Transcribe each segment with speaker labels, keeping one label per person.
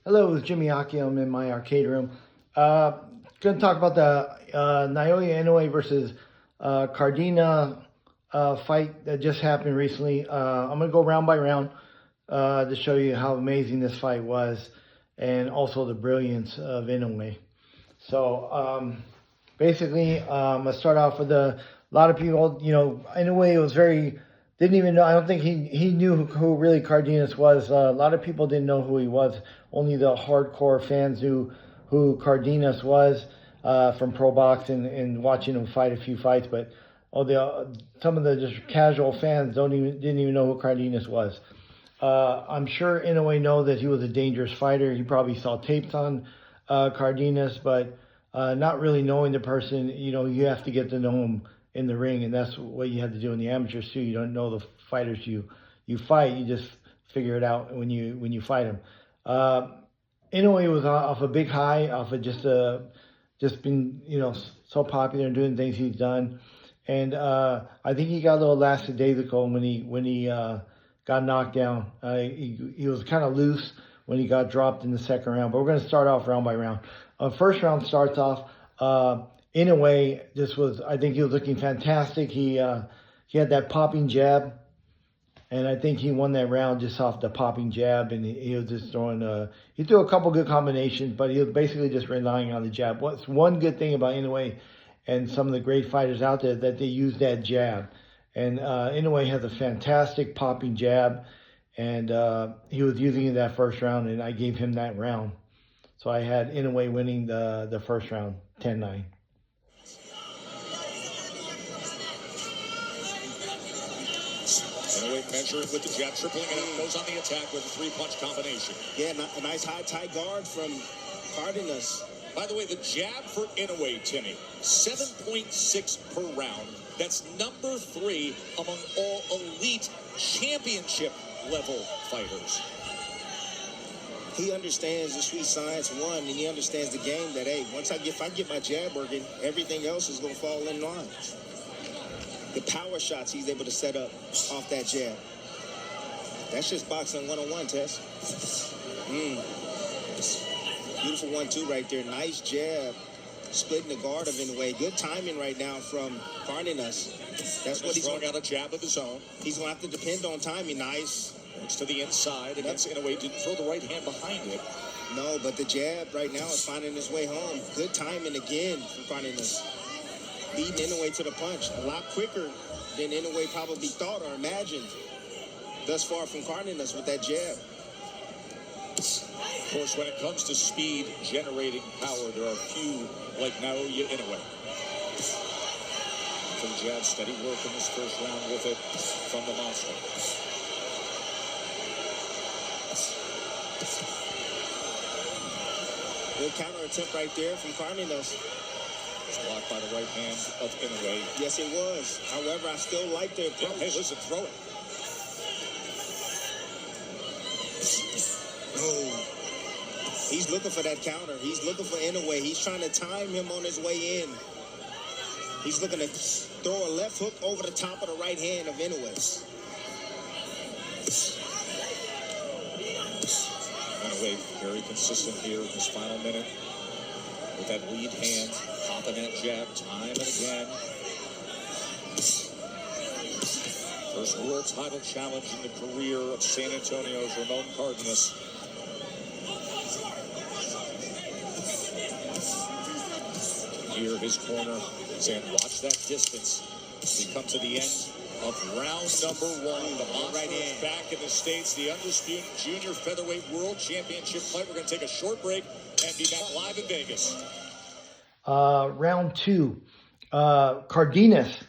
Speaker 1: Hello, it's Jimmy Aki. I'm in my arcade room. Going to talk about the Naoya Inoue versus Cardena fight that just happened recently. I'm going to go round by round to show you how amazing this fight was and also the brilliance of Inoue. So basically, I'm going to start off with a lot of people, Inoue was didn't even know. I don't think he knew who really Cardenas was. A lot of people didn't know who he was. Only the hardcore fans knew who Cardenas was from pro boxing and watching him fight a few fights. But some of the just casual fans didn't even know who Cardenas was. I'm sure Inoue know that he was a dangerous fighter. He probably saw tapes on Cardenas, but not really knowing the person. You have to get to know him in the ring, and that's what you have to do in the amateurs too. You don't know the fighters you fight. You just figure it out when you fight them. Inoue was off a big high, off of just been so popular and doing things he's done, and I think he got a little lackadaisical when he got knocked down. He was kind of loose when he got dropped in the second round. But we're going to start off round by round. First round starts off. Inoue I think he was looking fantastic. He had that popping jab, and I think he won that round just off the popping jab, and he was just he threw a couple good combinations, but he was basically just relying on the jab. What's one good thing about Inoue and some of the great fighters out there, that they use that jab. And Inoue has a fantastic popping jab, and he was using it that first round, and I gave him that round. So I had Inoue winning the first round, 10-9.
Speaker 2: Inoue measuring with the jab, tripling it up, goes on the attack with a three-punch combination.
Speaker 3: Yeah, a nice high tight guard from Cardenas.
Speaker 2: By the way, the jab for Inoue, Timmy, 7.6 per round. That's number 3 among all elite championship level fighters.
Speaker 3: He understands the street science, one, and he understands the game that, hey, if I get my jab working, everything else is going to fall in line. The power shots he's able to set up off that jab. That's just boxing 101, Tess. Beautiful 1-2 right there. Nice jab. Splitting the guard of Inoue. Good timing right now from Cardenas.
Speaker 2: That's what he's throwing out a jab of his own.
Speaker 3: He's going to have to depend on timing. Nice.
Speaker 2: Works to the inside against Inoue. Didn't throw the right hand behind it.
Speaker 3: No, but the jab right now is finding his way home. Good timing again from Cardenas. Beating Inoue to the punch. A lot quicker than Inoue probably thought or imagined thus far from Cardenas with that jab.
Speaker 2: Of course, when it comes to speed generating power, there are few like Naoya Inoue. For the jab, steady work in this first round with it from the monster.
Speaker 3: Good counter attempt right there from Cardenas.
Speaker 2: It's blocked by the right hand of Inoue.
Speaker 3: Yes, it was. However, I still like the approach.
Speaker 2: Hey, listen, throw it.
Speaker 3: Oh. He's looking for that counter. He's looking for Inoue. He's trying to time him on his way in. He's looking to throw a left hook over the top of the right hand of Inoue.
Speaker 2: Inoue very consistent here in this final minute with that lead hand, popping that jab time and again. First world title challenge in the career of San Antonio's Ramon Cardenas. Here, his corner saying, watch that distance. We come to the end of round number 1. The monster is back in the States. The undisputed junior featherweight world championship fight. We're going to take a short break and be back live in Vegas.
Speaker 1: Round 2. Cardenas.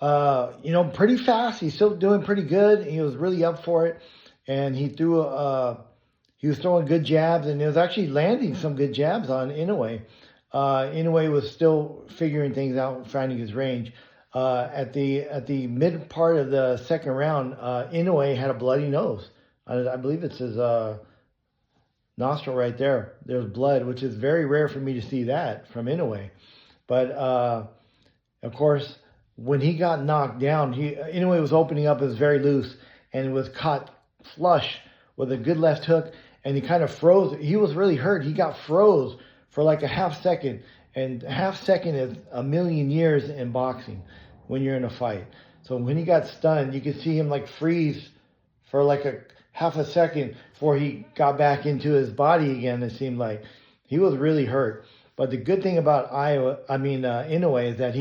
Speaker 1: Pretty fast. He's still doing pretty good. He was really up for it. And he was throwing good jabs, and he was actually landing some good jabs on Inoue. Inoue was still figuring things out, finding his range. At the mid part of the second round, Inoue had a bloody nose. I believe it's his nostril right there. There's blood, which is very rare for me to see that from Inoue. But of course, when he got knocked down, Inoue was opening up. It was very loose, and it was caught flush with a good left hook. and he kind of froze. He was really hurt. He got froze for like a half second, and a half second is a million years in boxing when you're in a fight. So when he got stunned, you could see him like freeze for like a half a second before he got back into his body again. It seemed like he was really hurt. But the good thing about Inoue is that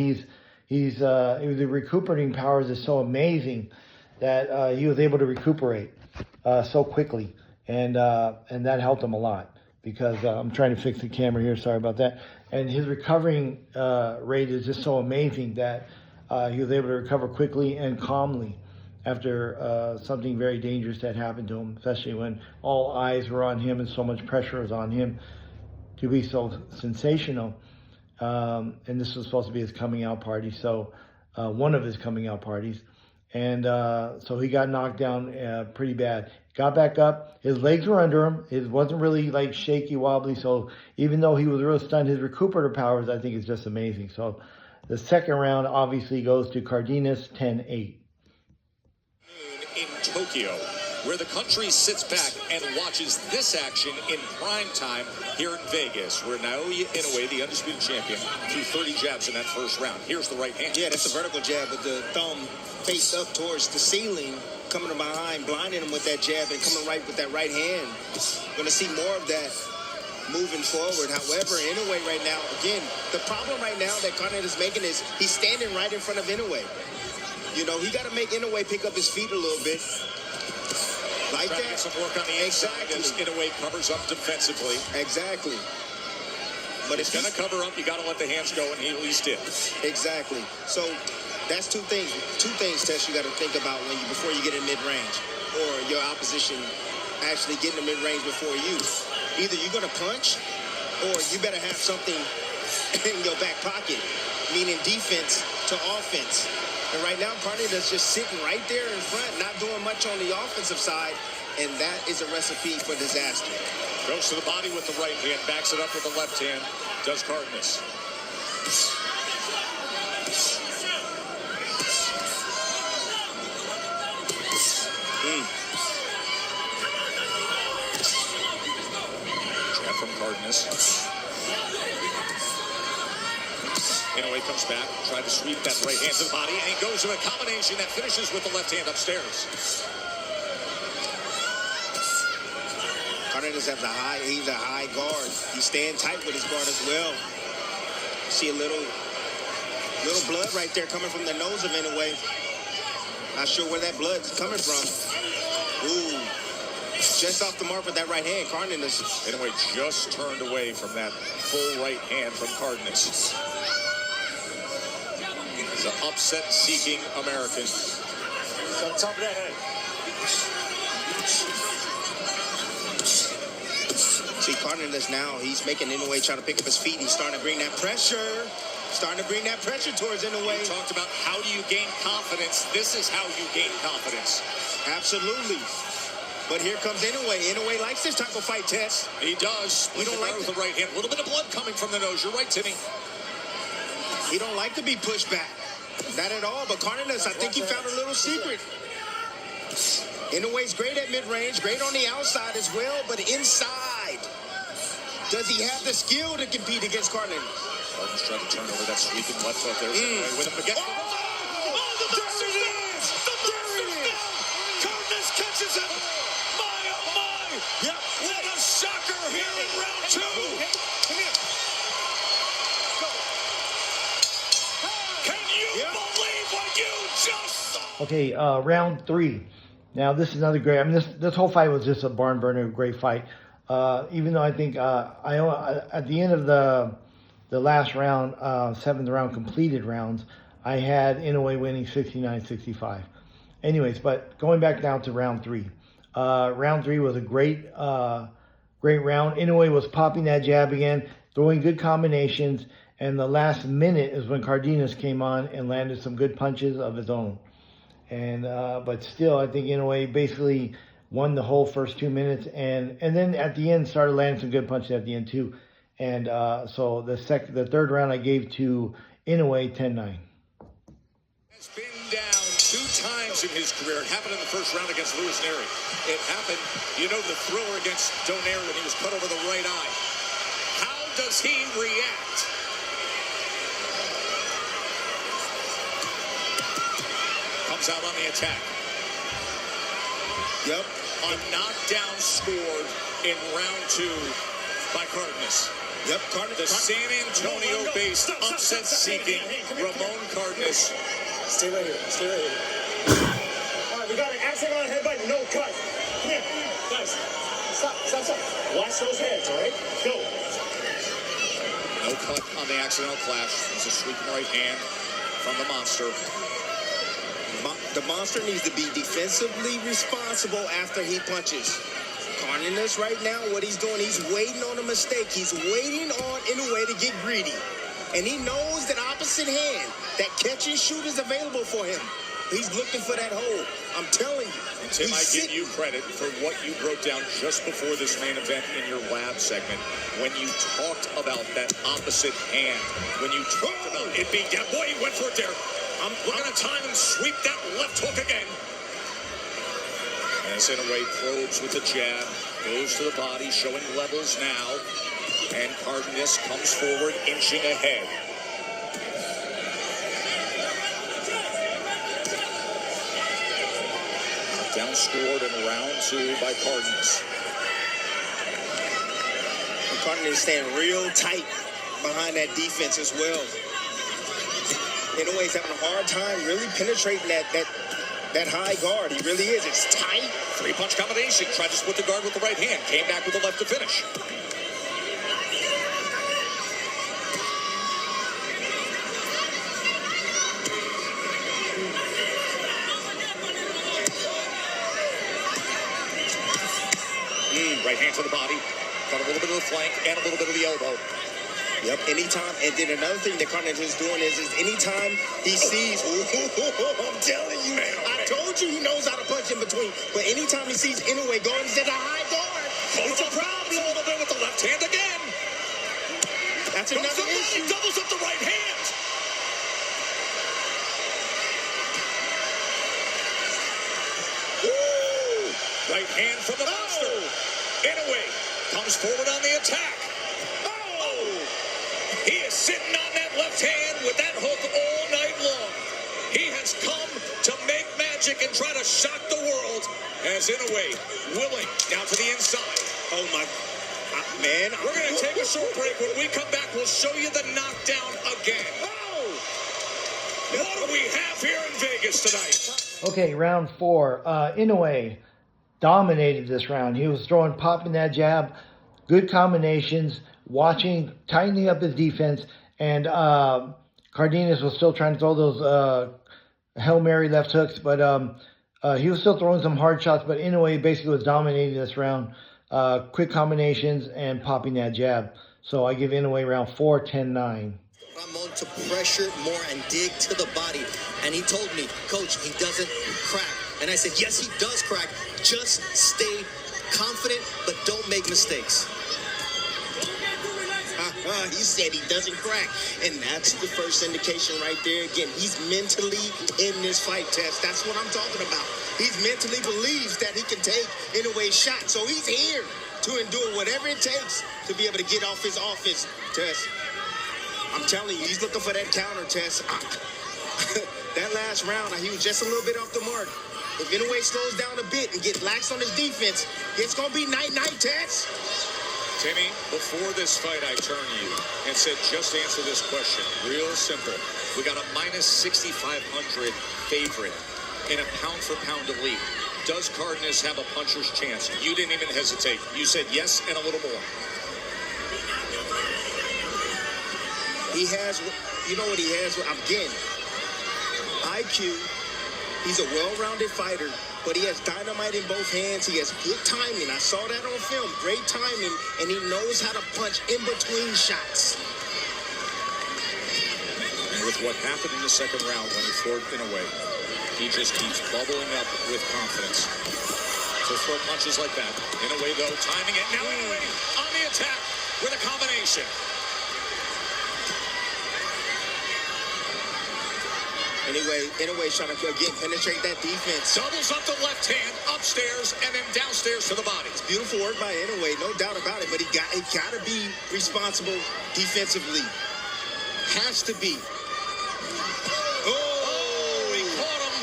Speaker 1: the recuperating powers is so amazing that he was able to recuperate so quickly, and that helped him a lot, because I'm trying to fix the camera here. Sorry about that. And his recovering rate is just so amazing that he was able to recover quickly and calmly after something very dangerous had happened to him, especially when all eyes were on him and so much pressure was on him to be so sensational. And this was supposed to be his coming out party, so one of his coming out parties. And so he got knocked down pretty bad. Got back up. His legs were under him. It wasn't really like shaky, wobbly. So even though he was real stunned, his recuperative powers, I think, is just amazing. So the second round obviously goes to Cardenas, 10-8.
Speaker 2: In Tokyo, where the country sits back and watches this action in prime time here in Vegas, where Naoya Inoue, the undisputed champion, threw 30 jabs in that first round. Here's the right hand.
Speaker 3: Yeah, that's a vertical jab with the thumb face up towards the ceiling, coming from behind, blinding him with that jab and coming right with that right hand. Going to see more of that moving forward. However, Inoue right now, again, the problem right now that Cardenas is making is he's standing right in front of Inoue. You know, he got to make Inoue pick up his feet a little bit. Like
Speaker 2: Trying to
Speaker 3: that.
Speaker 2: get some work on the inside as Inoue covers up defensively.
Speaker 3: Exactly. But
Speaker 2: He's going to cover up. You got to let the hands go, and he at least did.
Speaker 3: Exactly. So that's two things. Two things, Tess, you got to think about before you get in mid-range, or your opposition actually getting in mid-range before you. Either you're going to punch, or you better have something in your back pocket, meaning defense to offense. And right now, Cardenas just sitting right there in front, not doing much on the offensive side, and that is a recipe for disaster.
Speaker 2: Goes to the body with the right hand, backs it up with the left hand, does Cardenas. Jab from Cardenas. Inoue comes back, tried to sweep that right hand to the body, and he goes to a combination that finishes with the left hand upstairs.
Speaker 3: Cardenas has he's a high guard. He's staying tight with his guard as well. See a little blood right there coming from the nose of Inoue. Not sure where that blood's coming from. Ooh, just off the mark with that right hand, Cardenas.
Speaker 2: Inoue just turned away from that full right hand from Cardenas. He's an upset-seeking American.
Speaker 3: See, Cardenas now, he's making Inoue try to pick up his feet. He's starting to bring that pressure. Towards Inoue.
Speaker 2: We talked about how do you gain confidence. This is how you gain confidence.
Speaker 3: Absolutely. But here comes Inoue. Inoue likes this type of fight, Tess.
Speaker 2: He does.
Speaker 3: He don't like
Speaker 2: with the right hand. A little bit of blood coming from the nose. You're right, Timmy.
Speaker 3: He don't like to be pushed back. Not at all. But Cardenas, I think he found a little secret. Inoue's great at mid-range, great on the outside as well, but inside, does he have the skill to compete against Cardenas?
Speaker 2: Cardenas trying to turn over that sweeping left foot there. With him again.
Speaker 3: There it is!
Speaker 2: Cardenas catches him. My, oh my.
Speaker 3: Yep.
Speaker 2: What a shocker here in round two.
Speaker 3: Come here.
Speaker 2: Can you believe what you just saw?
Speaker 1: Okay, round three. Now this is another great. I mean, this whole fight was just a barn burner, great fight. Even though I think at the end of the last round, 7th round completed rounds, I had Inoue winning 69-65. Anyways, but going back down to round three. Round three was a great round. Inoue was popping that jab again, throwing good combinations, and the last minute is when Cardenas came on and landed some good punches of his own. And but still, I think Inoue basically won the whole first 2 minutes, and then at the end started landing some good punches at the end too. And so the third round I gave to Inoue 10-9.
Speaker 2: Has been down 2 times in his career. It happened in the first round against Luis Neri. It happened, you know, the thriller against Donaire when he was cut over the right eye. How does he react? Comes out on the attack.
Speaker 3: Yep.
Speaker 2: A knockdown scored in round 2 by Cardenas.
Speaker 3: Yep,
Speaker 2: The San Antonio-based upset-seeking Ramon Cardenas.
Speaker 4: Stay right here. Stay right here. All right, we got an accident on headbutt, no cut. Come here. Guys, stop. Watch those hands, all right? Go.
Speaker 2: No cut on the accidental clash. There's a sweeping right hand from the monster.
Speaker 3: The monster needs to be defensively responsible after he punches. Cardenas right now, what he's doing, he's waiting on a mistake. He's waiting on Inoue to get greedy. And he knows that opposite hand, that catch and shoot is available for him. He's looking for that hole. I'm telling you.
Speaker 2: And Tim, I give you credit for what you broke down just before this main event in your lab segment. When you talked about that opposite hand. When you talked about it being down. Boy, he went for it there. I'm going to time and sweep that left hook again. As Inoue probes with the jab. Goes to the body, showing levels now. And Cardenas comes forward, inching ahead. Down scored in round 2 by Cardenas.
Speaker 3: And Cardenas staying real tight behind that defense as well. Inoue's having a hard time really penetrating that high guard. He really is. It's tight.
Speaker 2: 3-punch combination. Tried to split the guard with the right hand. Came back with the left to finish. Right hand to the body. Got a little bit of the flank and a little bit of the elbow.
Speaker 3: Yep, anytime. And then another thing that Cardenas is doing is anytime he sees, I'm telling you, I told you he knows how to punch in between. But anytime he sees Inoue going to the high guard, it's a problem.
Speaker 2: A little bit with the left hand again.
Speaker 3: That's another issue.
Speaker 2: Doubles up the right hand.
Speaker 3: Woo!
Speaker 2: Right hand from the monster. Inoue comes forward on the attack. He is sitting on that left hand with that hook all night long. He has come to make magic and try to shock the world as Inoue willing now to the inside.
Speaker 3: Oh, my. Man.
Speaker 2: We're going to take a short break. When we come back, we'll show you the knockdown again. What do we have here in Vegas tonight?
Speaker 1: Okay, round 4. Inoue dominated this round. He was popping that jab, good combinations, tightening up his defense, and Cardenas was still trying to throw those Hail Mary left hooks, but he was still throwing some hard shots, but Inoue basically was dominating this round. Quick combinations and popping that jab. So I give Inoue round 4, 10-9.
Speaker 5: Ramon to pressure more and dig to the body. And he told me, Coach, he doesn't crack. And I said, yes, he does crack. Just stay confident, but don't make mistakes.
Speaker 3: He said he doesn't crack. And that's the first indication right there. Again, he's mentally in this fight test. That's what I'm talking about. He mentally believes that he can take Inoue's shot. So he's here to endure whatever it takes to be able to get off his offense test. I'm telling you, he's looking for that counter test. That last round, he was just a little bit off the mark. If Inoue slows down a bit and gets lax on his defense, it's going to be night-night, Tess.
Speaker 2: Timmy, before this fight, I turned to you and said, just answer this question. Real simple. We got a minus 6,500 favorite in a pound-for-pound elite. Does Cardenas have a puncher's chance? You didn't even hesitate. You said yes and a little more.
Speaker 3: He has, you know what he has? Again, IQ. He's a well-rounded fighter, but he has dynamite in both hands. He has good timing. I saw that on film. Great timing, and he knows how to punch in between shots.
Speaker 2: And with what happened in the second round when he floored Inoue, he just keeps bubbling up with confidence. To throw punches like that. Inoue, though, timing it. Now Inoue on the attack with a combination.
Speaker 3: And Inoue trying to, again, penetrate that defense.
Speaker 2: Doubles up the left hand, upstairs, and then downstairs to the body.
Speaker 3: It's beautiful work by Inoue, no doubt about it, but he got to be responsible defensively. Has to be.
Speaker 2: Oh, he caught him.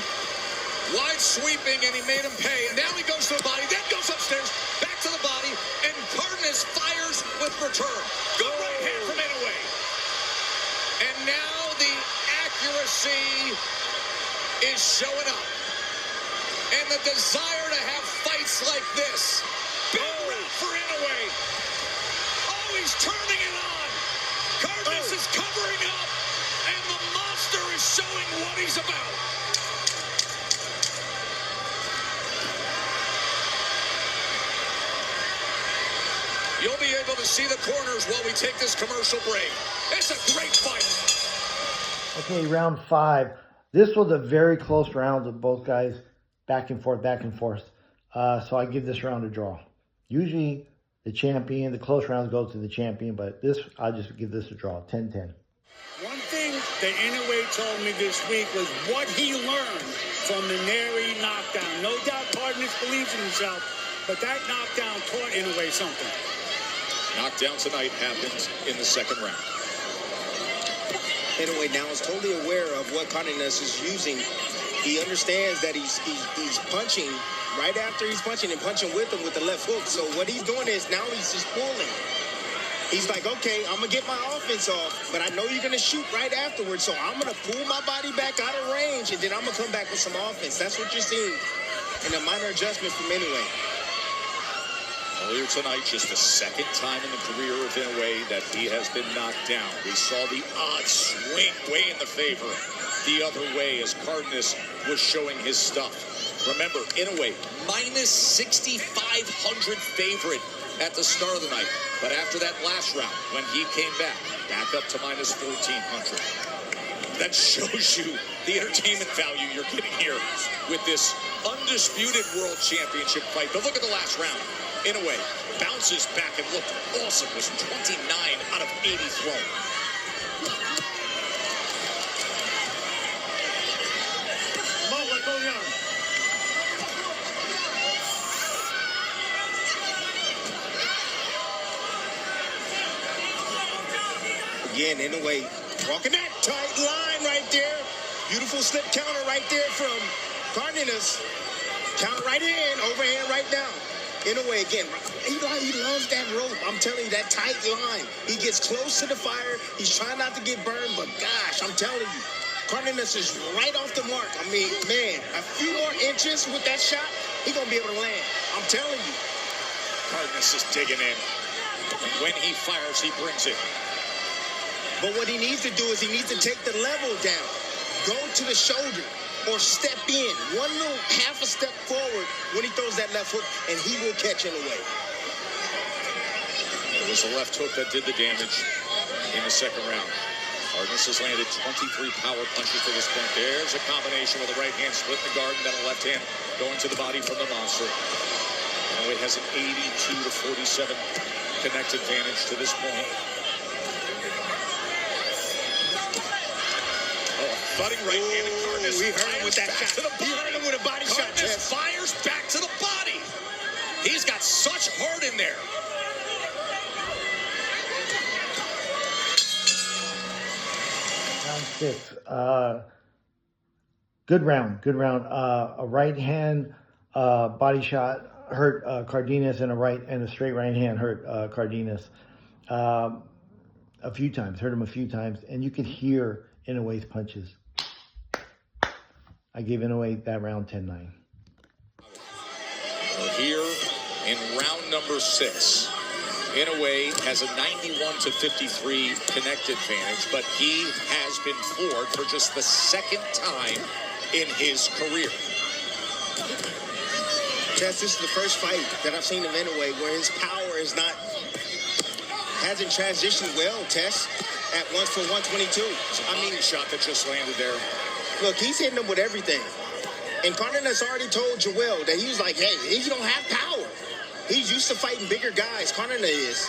Speaker 2: Wide sweeping, and he made him pay. And now he goes to the body, then goes upstairs, back to the body, and Cardenas fires with return. Good right hand from Inoue. And now the accuracy is showing up. And the desire to have fights like this. Big round for Inoue. Oh, he's turning it on. Cardenas is covering up. And the monster is showing what he's about. You'll be able to see the corners while we take this commercial break. It's a great fight.
Speaker 1: Okay, round 5. This was a very close round of both guys, back and forth, back and forth. So I give this round a draw. Usually the champion, the close rounds go to the champion, but this, I'll just give this a draw, 10-10.
Speaker 6: One thing that Inoue told me this week was what he learned from the Neri knockdown. No doubt Cardenas believes in himself, but that knockdown taught Inoue something.
Speaker 2: Knockdown tonight happens in the second round.
Speaker 3: Inoue now is totally aware of what Cardenas is using. He understands that he's punching right after he's punching and punching with him with the left hook. So what he's doing is now he's just pulling. He's like, okay, I'm going to get my offense off, but I know you're going to shoot right afterwards, so I'm going to pull my body back out of range, and then I'm going to come back with some offense. That's what you're seeing in a minor adjustment from Inoue.
Speaker 2: Earlier tonight, just the second time in the career of Inoue that he has been knocked down. We saw the odds swing way in the favor the other way as Cardenas was showing his stuff. Remember, Inoue, minus 6,500 favorite at the start of the night. But after that last round, when he came back up to minus 1,400. That shows you the entertainment value you're getting here with this undisputed world championship fight. But look at the last round. Inoue bounces back and looked awesome. Was 29 out of 80 thrown.
Speaker 3: Again, Inoue walking that tight line right there. Beautiful slip counter right there from Cardenas. Counter right in, overhand right down. Inoue again, he loves that rope. I'm telling you, that tight line. He gets close to the fire. He's trying not to get burned, but gosh, I'm telling you, Cardenas is right off the mark. I mean, man, a few more inches with that shot, he's going to be able to land. I'm telling you.
Speaker 2: Cardenas is digging in. And when he fires, he brings it.
Speaker 3: But what he needs to do is he needs to take the level down. Go to the shoulder or step in. One little half a step forward when he throws that left hook, and he will catch Inoue.
Speaker 2: It was the left hook that did the damage in the second round. Cardenas has landed 23 power punches to this point. There's a combination with a right hand split in the guard and then a left hand going to the body from the monster. Inoue has an 82 to 47 connect advantage to this point. Butting right-handed Cardenas.
Speaker 3: We heard him with that shot. We heard him with a body shot.
Speaker 2: Cardenas fires back to the body. He's got such heart in there.
Speaker 1: Round 6. Good round. A right hand body shot hurt Cardenas, and a straight right hand hurt Cardenas a few times. Hurt him a few times, and you could hear Inoue's punches. I gave Inoue that round 10-9.
Speaker 2: We're here in round number 6. Inoue has a 91 to 53 connect advantage, but he has been floored for just the second time in his career.
Speaker 3: Tess, this is the first fight that I've seen of Inoue where his power hasn't transitioned well, Tess, at 1 for 122.
Speaker 2: I mean, shot that just landed there.
Speaker 3: Look, he's hitting him with everything. And Cardenas already told Joel that he was like, hey, he don't have power. He's used to fighting bigger guys. Cardenas is.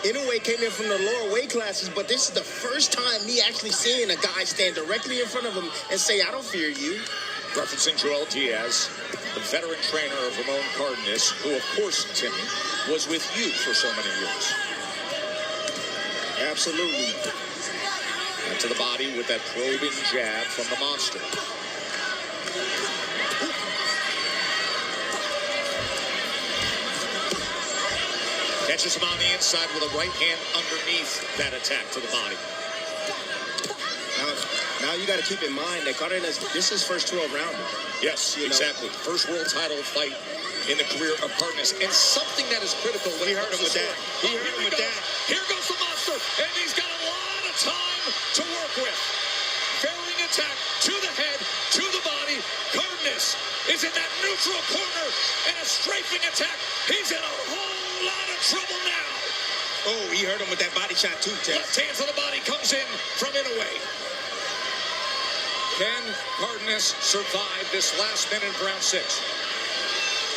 Speaker 3: Inoue came in from the lower weight classes, but this is the first time me actually seeing a guy stand directly in front of him and say, I don't fear you.
Speaker 2: Referencing Joel Diaz, the veteran trainer of Ramon Cardenas, who, of course, Timmy, was with you for so many years.
Speaker 3: Absolutely.
Speaker 2: And to the body with that probing jab from the monster. Catches him on the inside with a right hand underneath that attack to the body.
Speaker 3: Now you got to keep in mind that Cardenas, this is first 12 rounder.
Speaker 2: Yes, exactly. First world title fight in the career of Cardenas, and something that is critical.
Speaker 3: He hurt him with that. He hurt him with that.
Speaker 2: Here goes the monster, and he's got a lot of time to work with. Varying attack to the head, to the body. Cardenas is in that neutral corner, and a strafing attack. He's in a whole lot of trouble now.
Speaker 3: Oh, he hurt him with that body shot too, Tess.
Speaker 2: Left hand to the body comes in from Inoue. Can Cardenas survive this last minute of round 6?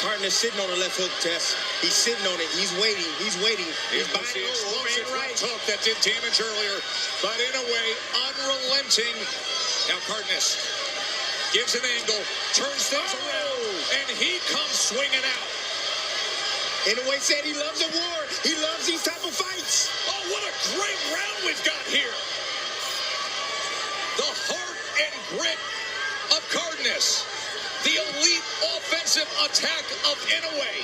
Speaker 3: Cardenas sitting on the left hook, Tess. He's sitting on it. He's waiting. He's waiting. He's
Speaker 2: It was the explosive right hook that did damage earlier, but Inoue unrelenting. Now Cardenas gives an angle, turns things around, and he comes swinging out.
Speaker 3: Inoue said he loves a war. He loves these type of fights.
Speaker 2: Oh, what a great round we've got here. The heart and grit of Cardenas. The elite offensive attack of Inoue.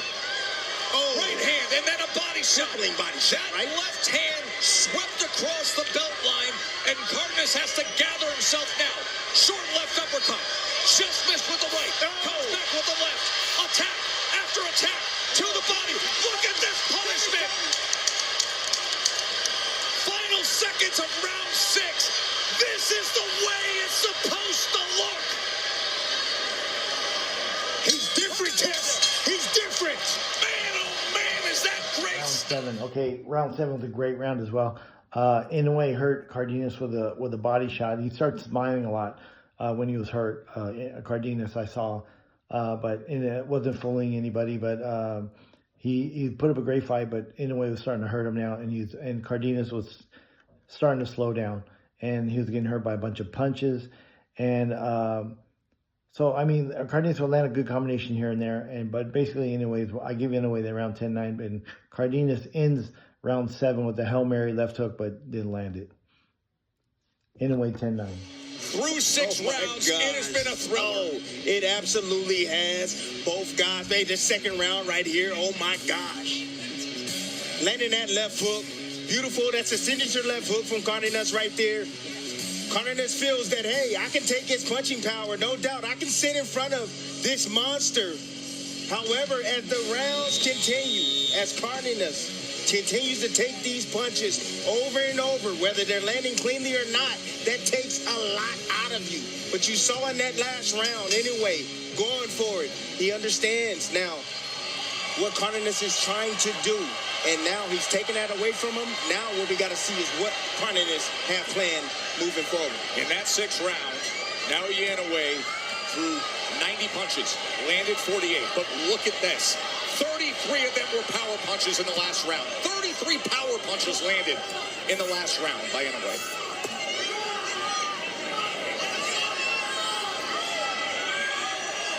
Speaker 3: Oh,
Speaker 2: Right hand and then a body shot.
Speaker 3: body shot,
Speaker 2: That
Speaker 3: right?
Speaker 2: left hand swept across the belt line, and Cardenas has to gather himself now. Short left uppercut. Just missed with the right. Comes back with the left. Attack after attack to the body. Look at this punishment. Final seconds of round 6. This is the way it's supposed to look.
Speaker 3: He's different, Tess. He's different.
Speaker 2: Man, oh man, is that great.
Speaker 1: Round 7. Okay, round 7 was a great round as well. Inoue hurt Cardenas with a body shot. He started smiling a lot when he was hurt. Cardenas, I saw, but it wasn't fooling anybody. But he put up a great fight. But Inoue was starting to hurt him now, and Cardenas was starting to slow down, and he was getting hurt by a bunch of punches. And so I mean, Cardenas will land a good combination here and there, but basically, anyways, I give Inoue the round 10-9, and Cardenas ends round 7 with the Hail Mary left hook, but didn't land it. Inoue 10-9.
Speaker 2: Through 6
Speaker 3: Oh my
Speaker 2: rounds,
Speaker 3: gosh.
Speaker 2: it has been a thriller.
Speaker 3: Oh, it absolutely has. Both guys made the second round right here. Oh my gosh. Landing that left hook. Beautiful. That's a signature left hook from Cardenas right there. Cardenas feels that, hey, I can take his punching power, no doubt. I can sit in front of this monster. However, as the rounds continue, as Cardenas continues to take these punches over and over, whether they're landing cleanly or not, that takes a lot out of you. But you saw in that last round, anyway, going for it. He understands now what Cardenas is trying to do. And now he's taking that away from him. Now what we got to see is what Cardenas have planned moving forward.
Speaker 2: In that 6th round, naoya Inoue threw 90 punches, landed 48. But look at this. 33 of them were power punches in the last round. 33 power punches landed in the last round by Inoue.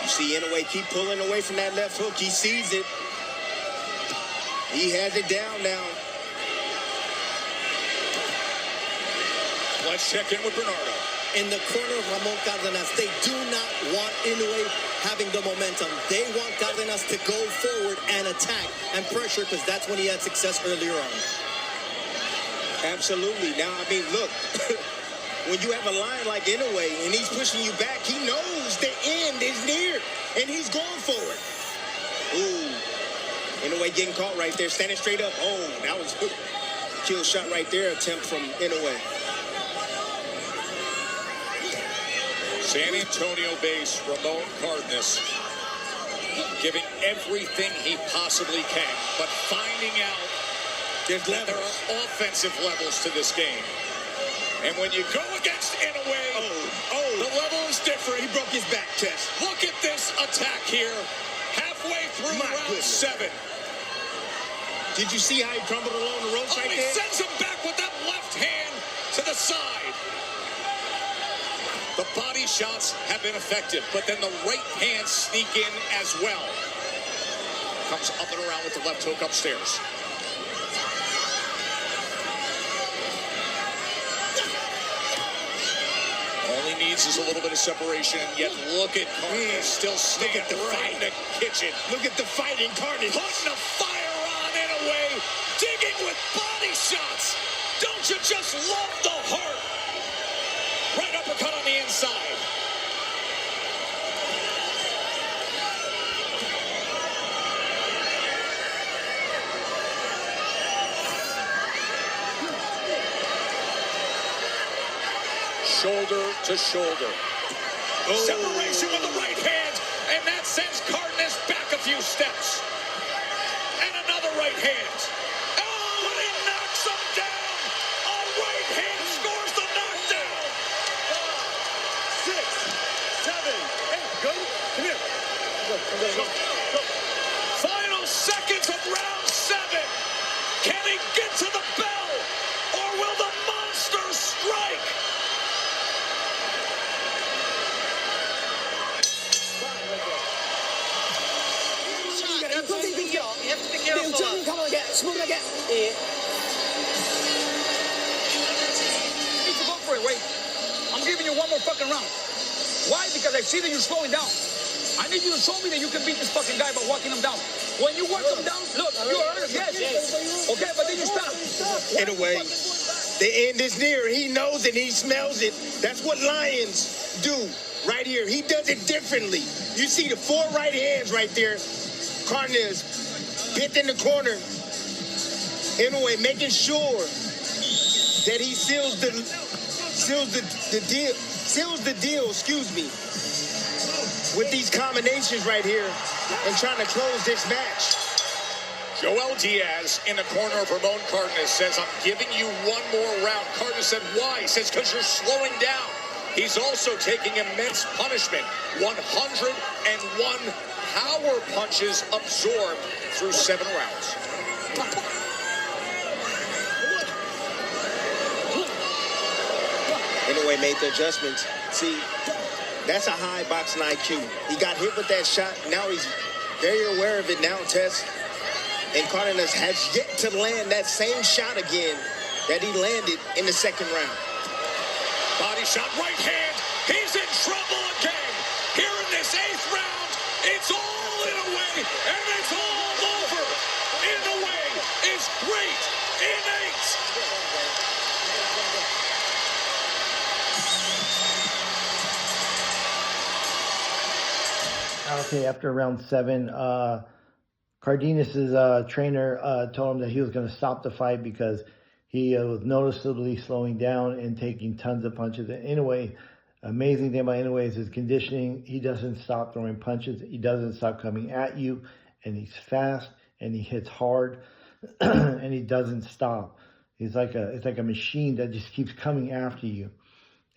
Speaker 3: You see Inoue keep pulling away from that left hook. He sees it. He has it down now.
Speaker 2: Let's check in with Bernardo.
Speaker 5: In the corner of Ramon Cardenas, they do not want Inoue having the momentum. They want Cardenas to go forward and attack and pressure, because that's when he had success earlier on.
Speaker 3: Absolutely. Now, I mean, look, when you have a line like Inoue and he's pushing you back, he knows the end is near, and he's going for it. Ooh. Inoue getting caught right there, standing straight up. Oh, that was a kill shot right there, attempt from Inoue.
Speaker 2: San Antonio-based Ramon Cardenas giving everything he possibly can, but finding out that there are offensive levels to this game. And when you go against Inoue, the level is different.
Speaker 3: He broke his back, Tess.
Speaker 2: Look at this attack here, halfway through round 7.
Speaker 3: Did you see how he crumbled along the ropes right
Speaker 2: He
Speaker 3: there?
Speaker 2: sends him back with that left hand to the side. The body shots have been effective, but then the right hands sneak in as well. Comes up and around with the left hook upstairs. All he needs is a little bit of separation, and yet look at Cardenas still standing right in the kitchen.
Speaker 3: Look at the fight in Cardenas.
Speaker 2: Putting the fire on Inoue, digging with body shots. Don't you just love the heart? Right uppercut on the inside. Shoulder to shoulder. Separation with the right hand, and that sends Cardenas back a few steps. And another right hand. Oh, and he knocks him down. A right hand scores the knockdown.
Speaker 4: 5, 6, 7, 8. Go. Come here. Go.
Speaker 2: Final seconds of round 7. Can he get to the bell, or will the monster strike?
Speaker 7: You need to go for it, Wade. I'm giving you one more fucking round. Why? Because I see that you're slowing down. I need you to show me that you can beat this fucking guy by walking him down. When you work him down, look, you hurt him, yes. Okay, but then you stop.
Speaker 3: In a way, the end is near. He knows it. He smells it. That's what lions do right here. He does it differently. You see the 4 right hands right there. Cardenas bit in the corner. Inoue making sure that he seals the deal, excuse me, with these combinations right here and trying to close this match.
Speaker 2: Joel Diaz in the corner of Ramon Cardenas says, I'm giving you one more round. Cardenas said, why? He says, because you're slowing down. He's also taking immense punishment. 101 power punches absorbed through 7 rounds.
Speaker 3: Inoue made the adjustments. See, that's a high boxing IQ. He got hit with that shot. Now he's very aware of it now, Tess. And Cardenas has yet to land that same shot again that he landed in the 2nd round.
Speaker 2: Body shot, right hand. He's in trouble again. Here in this 8th round, it's all Inoue, and it's all over. Inoue is great in 8.
Speaker 1: Okay, after round 7, Cardenas' trainer told him that he was going to stop the fight because he was noticeably slowing down and taking tons of punches. And Inoue, amazing thing about Inoue is his conditioning. He doesn't stop throwing punches. He doesn't stop coming at you. And he's fast and he hits hard and he doesn't stop. It's like a machine that just keeps coming after you.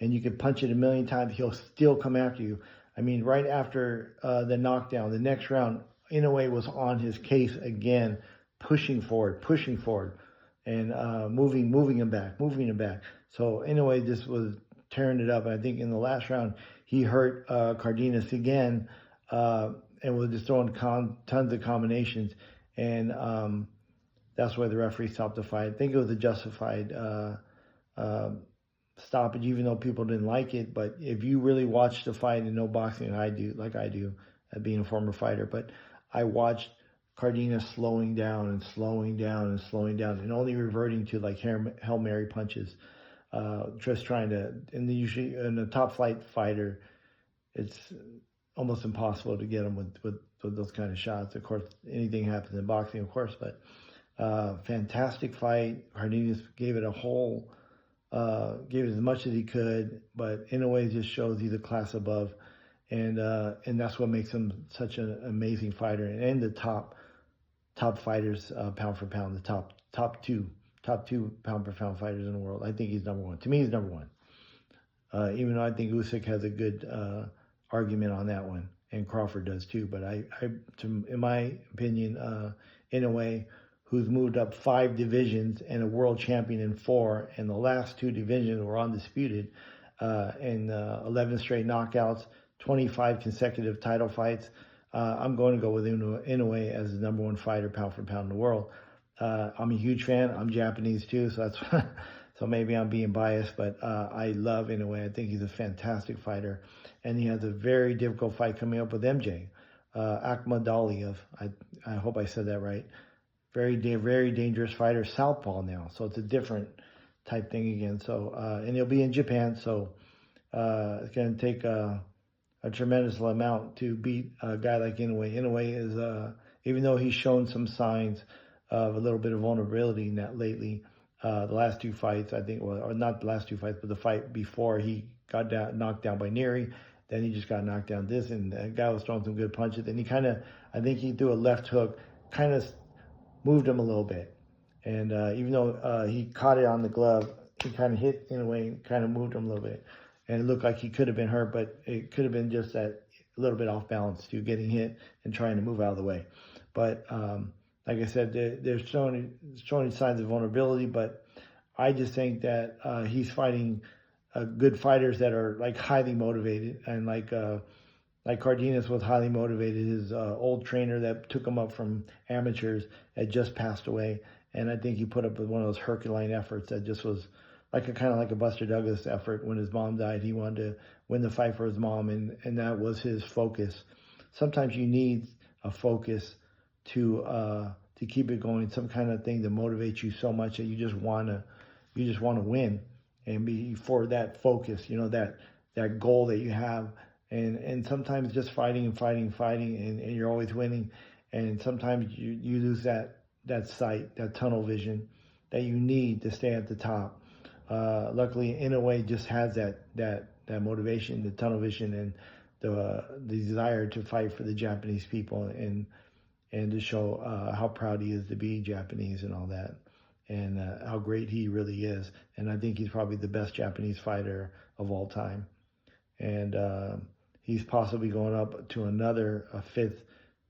Speaker 1: And you can punch it a million times, he'll still come after you. I mean, right after the knockdown, the next round, Inoue was on his case again, pushing forward, and moving him back. So Inoue just was tearing it up. I think in the last round, he hurt Cardenas again, and was just throwing tons of combinations. And that's why the referee stopped the fight. I think it was a justified stoppage, even though people didn't like it. But if you really watch the fight and know boxing, like I do, being a former fighter, but I watched Cardenas slowing down and only reverting to like Hail Mary punches, just trying to, and usually in a top flight fighter, it's almost impossible to get them with those kind of shots. Of course, anything happens in boxing, of course, but fantastic fight. Cardenas gave it gave it as much as he could, but in a way just shows he's a class above, and that's what makes him such an amazing fighter, and the top fighters pound for pound, the top two pound for pound fighters in the world. I think he's number 1. To me, he's number 1. Even though I think Usyk has a good argument on that one, and Crawford does too. But in my opinion, Inoue, who's moved up 5 divisions and a world champion in 4, and the last 2 divisions were undisputed, and 11 straight knockouts, 25 consecutive title fights. I'm going to go with Inoue as the #1 fighter, pound for pound in the world. I'm a huge fan. I'm Japanese too, so that's so maybe I'm being biased, but I love Inoue. I think he's a fantastic fighter, and he has a very difficult fight coming up with MJ, Akhmadaliev. I hope I said that right. Very dangerous fighter, southpaw now, so it's a different type thing again. So and he'll be in Japan, so it's going to take a tremendous amount to beat a guy like Inoue. Inoue is, even though he's shown some signs of a little bit of vulnerability lately, the last 2 fights, I think, or not the last 2 fights, but the fight before he got knocked down by Neri, then he just got knocked down and the guy was throwing some good punches, and he kind of, I think he threw a left hook, kind of moved him a little bit, and even though he caught it on the glove, he kind of hit in a way, kind of moved him a little bit, and it looked like he could have been hurt, but it could have been just that a little bit off balance to getting hit and trying to move out of the way. But like I said, they're showing signs of vulnerability, but I just think that he's fighting good fighters that are like highly motivated, and like Cardenas was highly motivated. His old trainer that took him up from amateurs had just passed away, and I think he put up with one of those Herculean efforts that just was like kind of like a Buster Douglas effort. When his mom died, he wanted to win the fight for his mom, and that was his focus. Sometimes you need a focus to keep it going, some kind of thing that motivates you so much that you just want to win and be for that focus, that goal that you have. And sometimes just fighting and you're always winning. And sometimes you lose that sight, that tunnel vision that you need to stay at the top. Luckily, Inoue just has that motivation, the tunnel vision, and the desire to fight for the Japanese people and to show how proud he is to be Japanese and all that, and how great he really is. And I think he's probably the best Japanese fighter of all time. And he's possibly going up to another 5th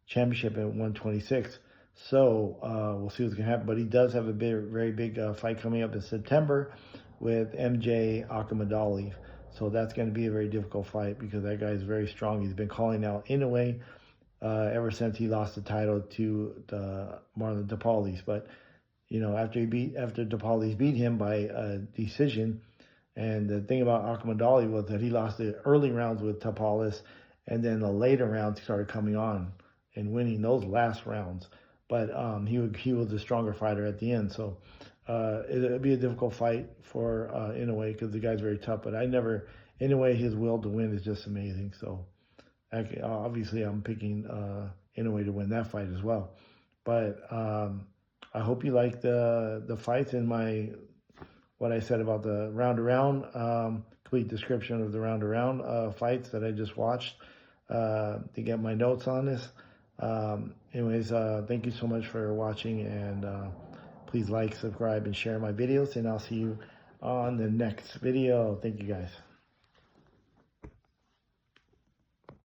Speaker 1: championship at 126. So we'll see what's going to happen. But he does have a very big fight coming up in September with MJ Akhmadaliev. So that's going to be a very difficult fight because that guy is very strong. He's been calling out Inoue ever since he lost the title to Marlon Tapales. But after Tapales beat him by a decision, and the thing about Akhmadaliev was that he lost the early rounds with Tapales, and then the later rounds started coming on and winning those last rounds. But he was a stronger fighter at the end. So it'll be a difficult fight for Inoue because the guy's very tough. But Inoue, his will to win is just amazing. So obviously I'm picking Inoue to win that fight as well. But I hope you like the fights and what I said about the round-around, complete description of the round-around fights that I just watched to get my notes on this. Anyways, thank you so much for watching, and please like, subscribe, and share my videos, and I'll see you on the next video. Thank you, guys.